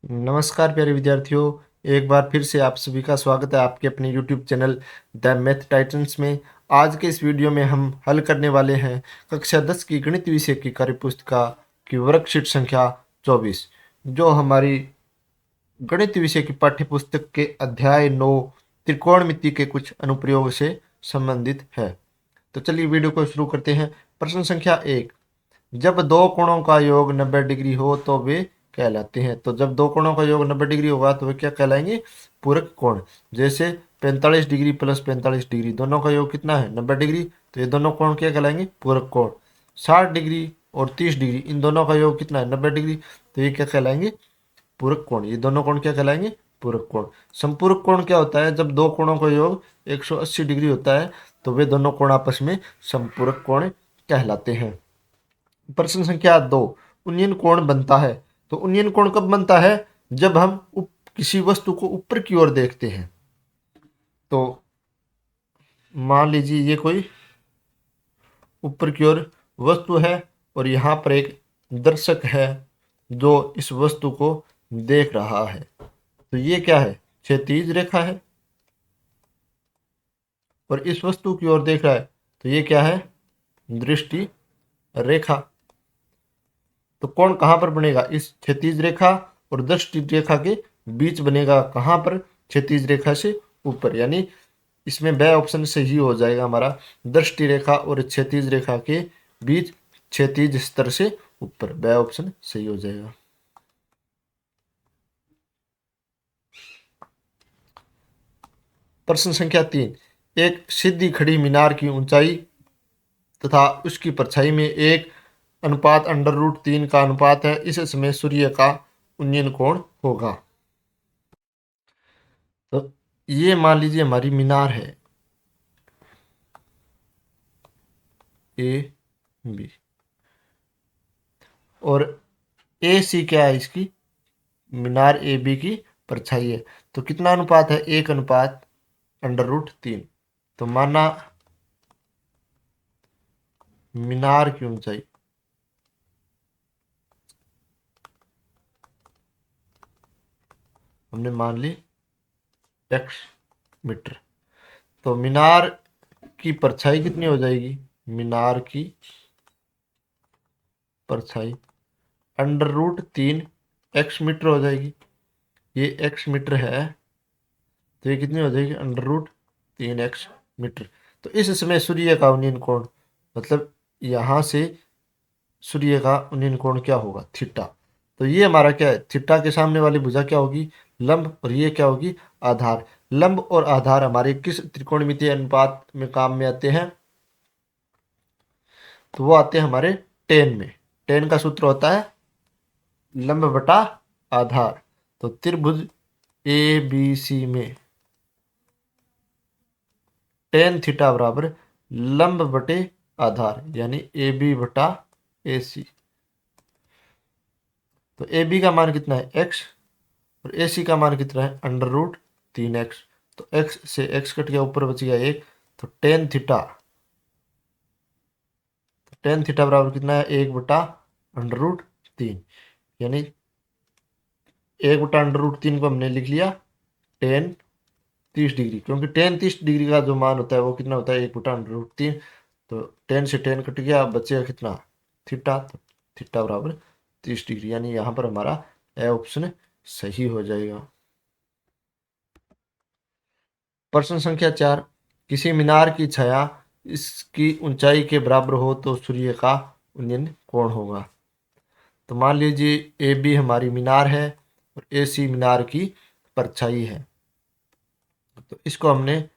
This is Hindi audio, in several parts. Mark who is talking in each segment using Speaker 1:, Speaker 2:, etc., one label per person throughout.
Speaker 1: नमस्कार प्यारे विद्यार्थियों। एक बार फिर से आप सभी का स्वागत है आपके अपने YouTube channel the math titans में। आज के इस वीडियो में हम हल करने वाले हैं कक्षा 10 की गणित विषय की कार्यपुस्तिका की वर्कशीट संख्या 24, जो हमारी गणित विषय की पाठ्यपुस्तक के अध्याय 9 त्रिकोणमिति के कुछ अनुप्रयोग से संबंधित है। तो चलिए वीडियो को शुरू करते हैं। प्रश्न संख्या 1, जब दो कोणों का योग 90 डिग्री हो तो वे कहलाते हैं। तो जब दो कोणों का योग 90 डिग्री होगा तो वे क्या कहलाएंगे? पूरक कोण। जैसे 45 डिग्री प्लस 45 डिग्री, दोनों का योग कितना है? 90 डिग्री। तो ये दोनों कोण क्या कहलाएंगे? पूरक कोण। 60 डिग्री और 30 डिग्री, इन दोनों का योग कितना है? 90 डिग्री। तो ये क्या कहलाएंगे? पूरक कोण। ये दोनों कोण क्या कहलाएंगे? पूरक कोण। संपूरक कोण क्या होता है? जब दो कोणों का योग 180 डिग्री होता है तो वे दोनों कोण आपस में संपूरक कोण कहलाते हैं। प्रश्न संख्या 2, उन्नयन कोण बनता है। तो उन्नयन कोण कब बनता है? जब हम किसी वस्तु को ऊपर की ओर देखते हैं। तो मान लीजिए ये कोई ऊपर की ओर वस्तु है और यहाँ पर एक दर्शक है जो इस वस्तु को देख रहा है। तो ये क्या है? क्षैतिज रेखा है। और इस वस्तु की ओर देख रहा है तो ये क्या है? दृष्टि रेखा। तो कोण कहाँ पर बनेगा? इस क्षैतिज रेखा और दृष्टि रेखा के बीच बनेगा। कहाँ पर? क्षैतिज रेखा से ऊपर। यानी इसमें ब ऑप्शन सही हो जाएगा हमारा। दृष्टि रेखा और क्षैतिज रेखा के बीच, क्षैतिज स्तर से ऊपर, ब ऑप्शन सही हो जाएगा। प्रश्न संख्या 3, एक सीधी खड़ी मीनार की ऊंचाई तथा उसकी परछाई में एक अनुपात √3 का अनुपात है। इस समय सूर्य का उन्नयन कोण होगा। तो ये मान लीजिए हमारी मीनार है ए बी, और ए सी क्या है? इसकी मीनार ए बी की परछाई है। तो कितना अनुपात है? 1/√3। तो माना मीनार की ऊंचाई हमने मान ली x मीटर। तो मीनार की परछाई कितनी हो जाएगी? मीनार की परछाई √3 x मीटर हो जाएगी। ये x मीटर है तो ये कितनी हो जाएगी? √3x metre. तो इस समय सूर्य का उन्नयन कोण, मतलब यहाँ से सूर्य का उन्नयन कोण क्या होगा? थीटा। तो ये हमारा क्या है? थीटा के सामने वाली भुजा क्या होगी? लंब। और ये क्या होगी? आधार। लंब और आधार हमारे किस त्रिकोणमितीय अनुपात में काम में आते हैं? तो वो आते हैं हमारे टेन में। टेन का सूत्र होता है लंब बटा आधार। तो त्रिभुज ए बी सी में टेन थीटा बराबर लंब बटे आधार, यानी ए बी बटा ए सी। तो ए बी का मान कितना है? x, और ए सी का मान कितना है? √3x। तो x से x कट गया, ऊपर बच गया 1। तो टेन थीटा बराबर कितना है? 1/√3। यानी 1/√3 को हमने लिख लिया टेन 30 डिग्री, क्योंकि टेन 30 डिग्री का जो मान होता है वो कितना होता है? 1/√3। तो टेन से टेन कट गया, बचेगा कितना? थीटा। तो थीटा बराबर 30 डिग्री, यानी यहाँ पर हमारा ए ऑप्शन सही हो जाएगा। प्रश्न संख्या 4, किसी मीनार की छाया इसकी ऊंचाई के बराबर हो तो सूर्य का उन्नयन कोण होगा। तो मान लीजिए ए बी हमारी मीनार है और ए सी मीनार की परछाई है। तो इसको हमने,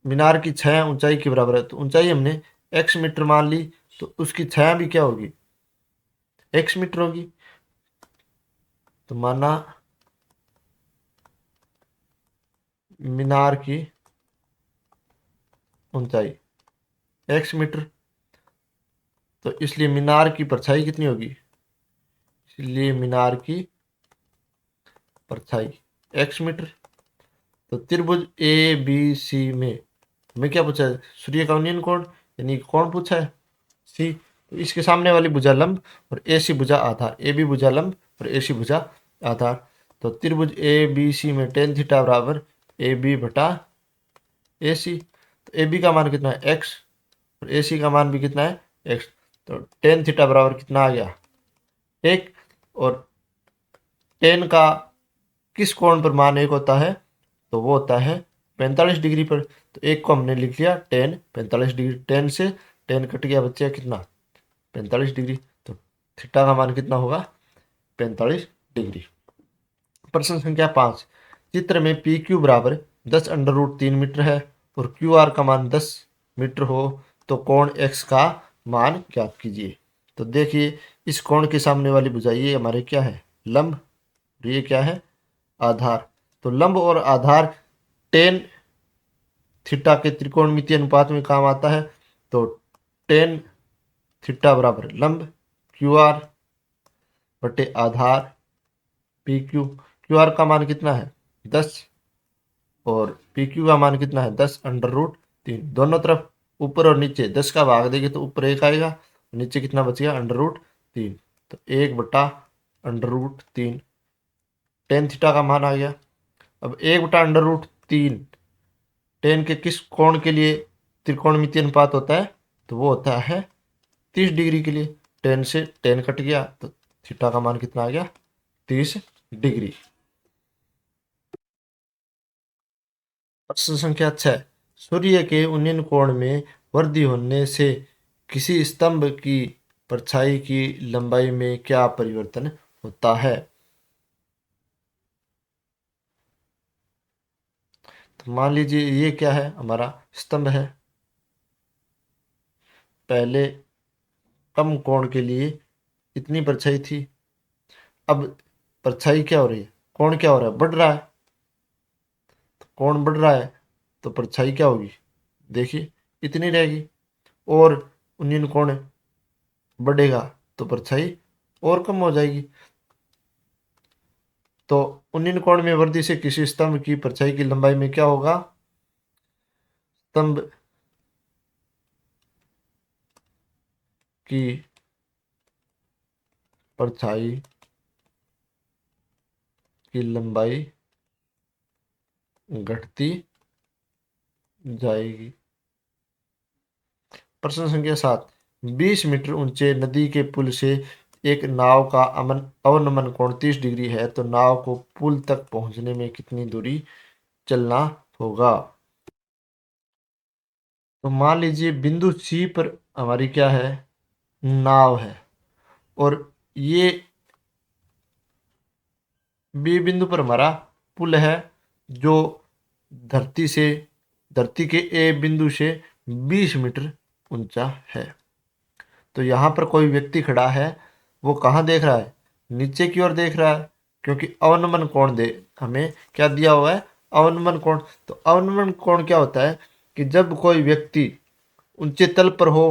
Speaker 1: मीनार की छाया ऊंचाई के बराबर है तो ऊंचाई हमने x मीटर मान ली, तो उसकी छाया भी क्या होगी? x मीटर होगी। तो माना मीनार की ऊंचाई x मीटर, तो इसलिए मीनार की परछाई कितनी होगी? इसलिए मीनार की परछाई x मीटर। तो त्रिभुज ए बी सी में हमें क्या पूछा है? सूर्य का उन्नयन कोण, यानी कौन पूछा है? सी। तो इसके सामने वाली भुजा लंब और AC भुजा आधार, AB भुजा लंब और AC भुजा आधार। तो त्रिभुज ABC में tan थीटा बराबर AB बटा AC। तो AB का मान कितना है x और AC का मान भी कितना है x। तो tan थीटा बराबर कितना आ गया 1। और tan का किस कोण पर मान 1 होता है, तो वो होता है 45 डिग्री पर। तो 1 को हमने लिख लिया tan 45 डिग्री, tan से tan कट गया, बच्चा कितना 45 डिग्री। तो थीटा का मान कितना होगा 45 डिग्री। प्रश्न संख्या 5, चित्र में पी क्यू बराबर 10√3 मीटर है और क्यू आर का मान 10 मीटर हो तो कोण x का मान ज्ञात कीजिए। तो देखिए इस कोण के सामने वाली भुजा ये हमारे क्या है लंब और ये क्या है आधार। तो लंब और आधार टेन थीटा के त्रिकोणमितीय अनुपात में काम आता है। तो टेन थीटा बराबर लंब क्यू आर बटे आधार पी क्यू। क्यू आर का मान कितना है 10 और पी क्यू का मान कितना है 10√3। दोनों तरफ ऊपर और नीचे 10 का भाग देंगे तो ऊपर 1 आएगा, नीचे कितना बचेगा √3। तो 1 बटा √3 टेन थीटा का मान आ गया। अब 1 बटा √3 टेन के किस कोण के लिए त्रिकोणमितीय अनुपात होता है, तो वो होता है 30 डिग्री के लिए। टेन से टेन कट गया तो थीटा का मान कितना आ गया 30 डिग्री। प्रश्न संख्या 6, सूर्य के उन्नयन कोण में वृद्धि होने से किसी स्तंभ की परछाई की लंबाई में क्या परिवर्तन होता है। तो मान लीजिए ये क्या है हमारा स्तंभ है, पहले कम कोण के लिए इतनी परछाई थी, अब परछाई क्या हो रही है कोण क्या हो रहा है बढ़ रहा है। तो कोण बढ़ रहा है तो परछाई क्या होगी देखिए इतनी रहेगी, और उन्नयन कोण बढ़ेगा तो परछाई और कम हो जाएगी। तो उन्नयन कोण में वृद्धि से किसी स्तंभ की परछाई की लंबाई में क्या होगा, स्तंभ की परछाई की लंबाई घटती जाएगी। प्रश्न संख्या 7, 20 मीटर ऊंचे नदी के पुल से एक नाव का अवनमन कोण 30 डिग्री है तो नाव को पुल तक पहुंचने में कितनी दूरी चलना होगा। तो मान लीजिए बिंदु सी पर हमारी क्या है नाव है और ये बी बिंदु पर हमारा पुल है जो धरती से धरती के ए बिंदु से 20 मीटर ऊंचा है। तो यहाँ पर कोई व्यक्ति खड़ा है, वो कहाँ देख रहा है नीचे की ओर देख रहा है, क्योंकि अवनमन कोण दे हमें क्या दिया हुआ है अवनमन कोण। तो अवनमन कोण क्या होता है कि जब कोई व्यक्ति ऊंचे तल पर हो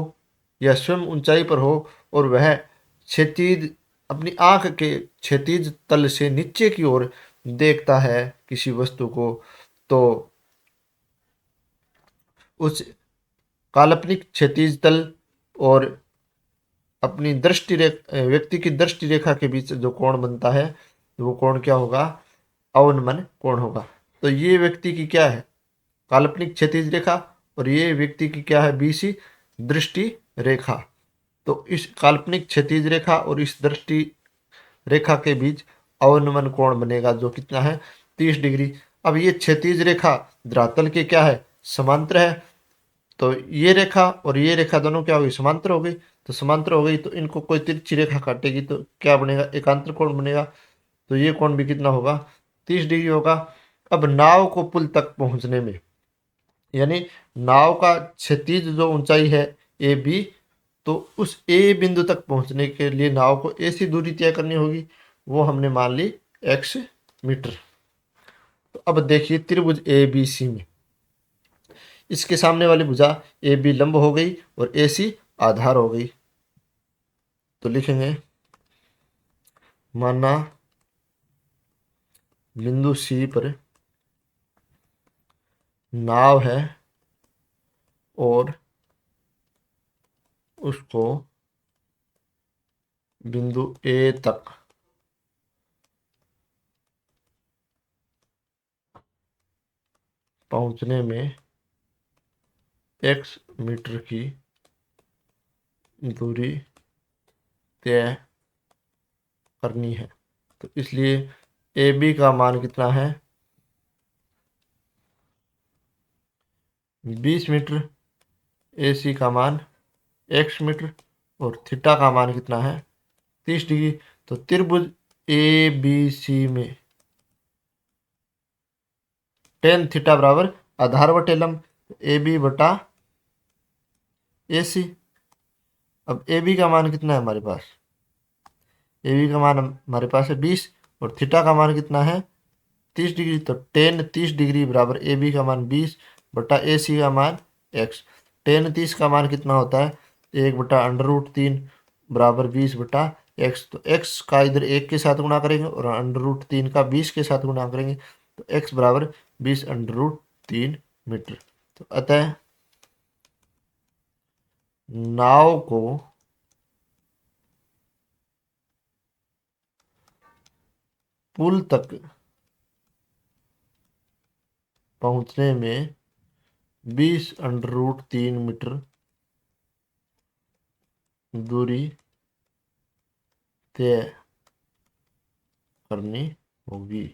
Speaker 1: या स्वयं ऊंचाई पर हो और वह क्षैतिज अपनी आंख के क्षैतिज तल से नीचे की ओर देखता है किसी वस्तु को, तो उस काल्पनिक क्षैतिज तल और अपनी व्यक्ति की दृष्टि रेखा के बीच जो कोण बनता है वो कोण क्या होगा अवनमन कोण होगा। तो ये व्यक्ति की क्या है काल्पनिक क्षैतिज रेखा और ये व्यक्ति की क्या है BC दृष्टि रेखा। तो इस काल्पनिक क्षैतिज रेखा और इस दृष्टि रेखा के बीच अवनमन कोण बनेगा जो कितना है 30 डिग्री। अब ये क्षैतिज रेखा धरातल के क्या है समांतर है, तो ये रेखा और ये रेखा दोनों क्या होगी समांतर हो गई। तो समांतर हो गई तो इनको कोई तिरछी रेखा काटेगी तो क्या बनेगा एकांतर कोण बनेगा। तो ये कोण भी कितना होगा 30 डिग्री होगा। अब नाव को पुल तक पहुंचने में यानी नाव का क्षैतिज जो ऊंचाई है AB, तो उस A बिंदु तक पहुंचने के लिए नाव को ऐसी दूरी तय करनी होगी, वो हमने मान ली x मीटर। तो अब देखिए त्रिभुज ABC में इसके सामने वाली भुजा AB लंब हो गई और AC आधार हो गई। तो लिखेंगे माना बिंदु C पर नाव है और उसको बिंदु ए तक पहुंचने में x मीटर की दूरी तय करनी है। तो इसलिए ए बी का मान कितना है, 20 मीटर, ए सी का मान x मीटर और थीटा का मान कितना है, 30 डिग्री। तो त्रिभुज ए बी सी में टेन थीटा बराबर आधार बटे लंब, ए बी बटा ए सी। अब ए बी का मान कितना है हमारे पास, ए बी का मान हमारे पास है 20 और थीटा का मान कितना है 30 डिग्री। तो टेन 30 डिग्री बराबर ए बी का मान 20 बटा ए सी का मान x। टेन 30 का मान कितना होता है, 1/√3 बराबर 20 बटा x। तो x का इधर 1 के साथ गुणा करेंगे और √3 का 20 के साथ गुणा करेंगे, तो x बराबर 20/√3 मीटर। तो अतः नाव को पुल तक पहुंचने में 20/√3 मीटर दूरी तय करनी होगी।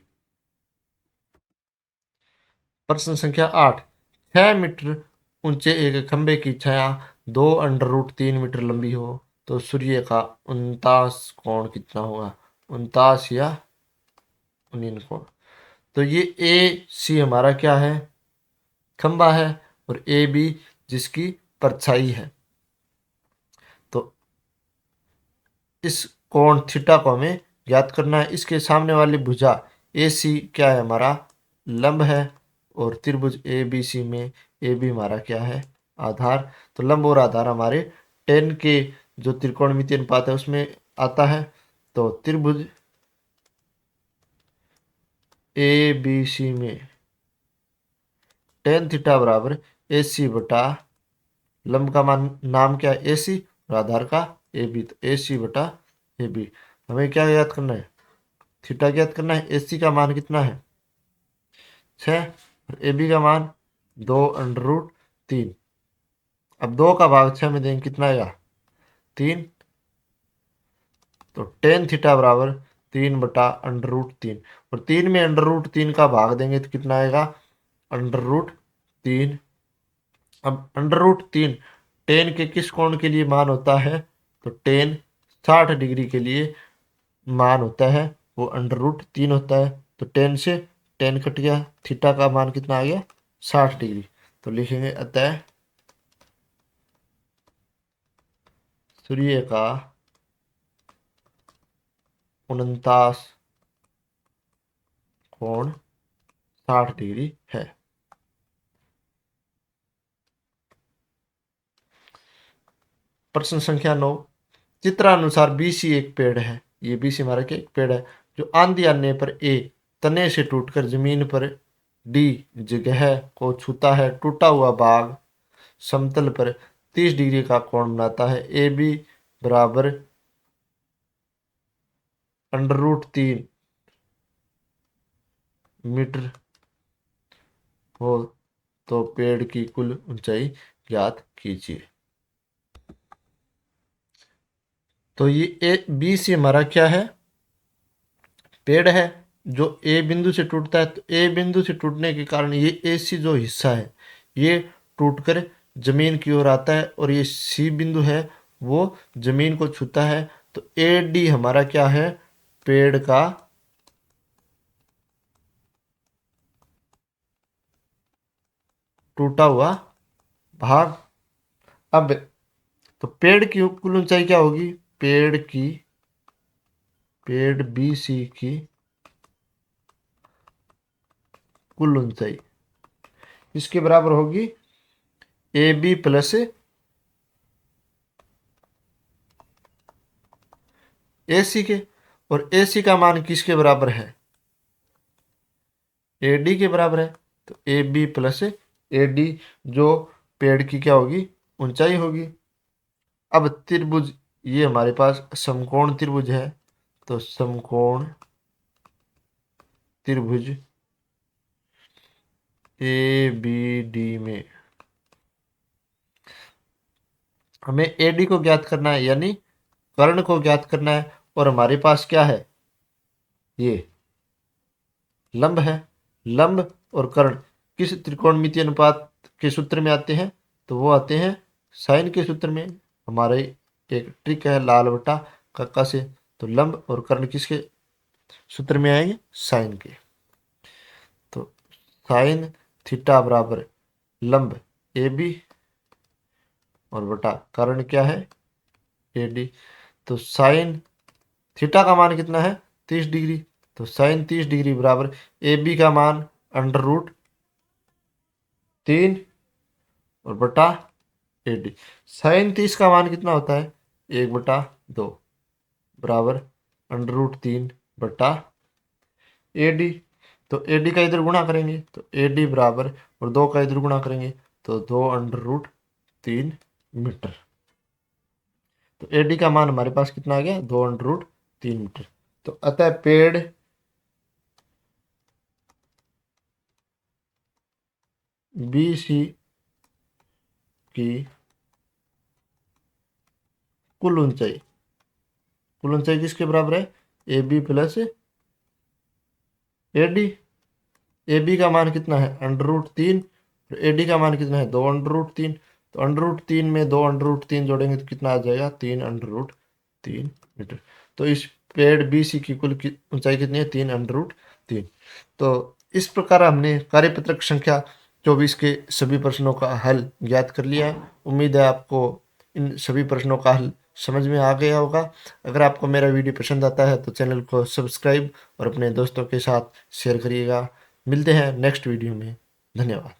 Speaker 1: प्रश्न संख्या 8, 6 मीटर ऊंचे एक खंभे की छाया 2/√3 मीटर लंबी हो तो सूर्य का उनतास कोण कितना होगा, उनतास या 19 कोण। तो ये ए सी हमारा क्या है, खंभा है, और ए बी जिसकी परछाई है। तो इस कोण थीटा को हमें ज्ञात करना है। इसके सामने वाली भुजा ए सी क्या है, हमारा लंब है, और त्रिभुज ए बी सी में ए बी हमारा क्या है, आधार। तो लंब और आधार हमारे टेन के जो त्रिकोणमितीय अनुपात है उसमें आता है। तो त्रिभुज ए बी सी में टेन थीटा बराबर ए सी बटा लंब का मान नाम क्या है ए सी और आधार का ए बी। तो ए सी बटा ए बी हमें क्या याद करना है, थीटा ज्ञात करना है। ए सी का मान कितना है 6 और ए बी का मान 2/√3। अब 2 का भाग 6 में देंगे कितना आएगा 3। तो टेन थीटा बराबर 3/√3 और 3 में √3 का भाग देंगे तो कितना आएगा √3। अब √3 टेन के किस कोण के लिए मान होता है, तो टेन 60 डिग्री के लिए मान होता है, वो √3 होता है। तो टेन से टेन कट गया, थीटा का मान कितना आ गया 60 डिग्री। तो लिखेंगे अतः सूर्य का उनतास कोण 60 डिग्री है। प्रश्न संख्या 9, चित्रानुसार बीसी एक पेड़ है, ये बीसी हमारा क्या एक पेड़ है, जो आंधी आने पर ए तने से टूटकर जमीन पर डी जगह को छूता है। टूटा हुआ भाग समतल पर 30 डिग्री का कोण बनाता है। ए बी बराबर √3 मीटर हो तो पेड़ की कुल ऊंचाई ज्ञात कीजिए। तो ये ए बी से हमारा क्या है, पेड़ है जो ए बिंदु से टूटता है। तो ए बिंदु से टूटने के कारण ये ए सी जो हिस्सा है ये टूटकर जमीन की ओर आता है, और ये सी बिंदु है वो जमीन को छूता है। तो ए डी हमारा क्या है, पेड़ का टूटा हुआ भाग। अब तो पेड़ की कुल ऊंचाई क्या होगी, पेड़ बी सी की कुल ऊंचाई इसके बराबर होगी ए बी प्लस ए सी के, और ए सी का मान किसके बराबर है, ए डी के बराबर है। तो A B plus A D जो पेड़ की क्या होगी ऊंचाई होगी। अब त्रिभुज ये हमारे पास समकोण त्रिभुज है, तो समकोण त्रिभुज ए बी डी में हमें एडी को ज्ञात करना है, यानी कर्ण को ज्ञात करना है। और हमारे पास क्या है, ये लंब है। लंब और कर्ण किस त्रिकोणमितीय अनुपात के सूत्र में आते हैं, तो वो आते हैं साइन के सूत्र में। हमारे एक ट्रिक है लाल बटा काका से, तो लंब और कर्ण किसके सूत्र में आएंगे, साइन के। तो साइन थीटा बराबर लंब ए बी और बटा कर्ण क्या है, ए डी। तो साइन थीटा का मान कितना है, 30 डिग्री। तो साइन 30 डिग्री बराबर ए बी का मान √3 और बटा ए डी। साइन 30 का मान कितना होता है, 1/2 बराबर √3 बटा ए डी। तो ए डी का इधर गुणा करेंगे तो ए डी बराबर, और 2 का इधर गुणा करेंगे तो 2√3 मीटर। तो ए डी का मान हमारे पास कितना आ गया, 2√3 मीटर। तो अतः पेड़ बी सी की कुल ऊंचाई किसके बराबर है, A B plus A D. A B का मान कितना है, √3 और ए डी का मान कितना है, 2√3। तो √3 में 2√3 जोड़ेंगे तो कितना आ जाएगा, 3√3 मीटर। तो इस पेड़ बी सी की कुल ऊंचाई कितनी है, 3√3। तो इस प्रकार हमने कार्यपत्रक संख्या 24 के सभी प्रश्नों का हल ज्ञात कर लिया है। उम्मीद है आपको इन सभी प्रश्नों का हल समझ में आ गया होगा। अगर आपको मेरा वीडियो पसंद आता है तो चैनल को सब्सक्राइब और अपने दोस्तों के साथ शेयर करिएगा। मिलते हैं नेक्स्ट वीडियो में। धन्यवाद।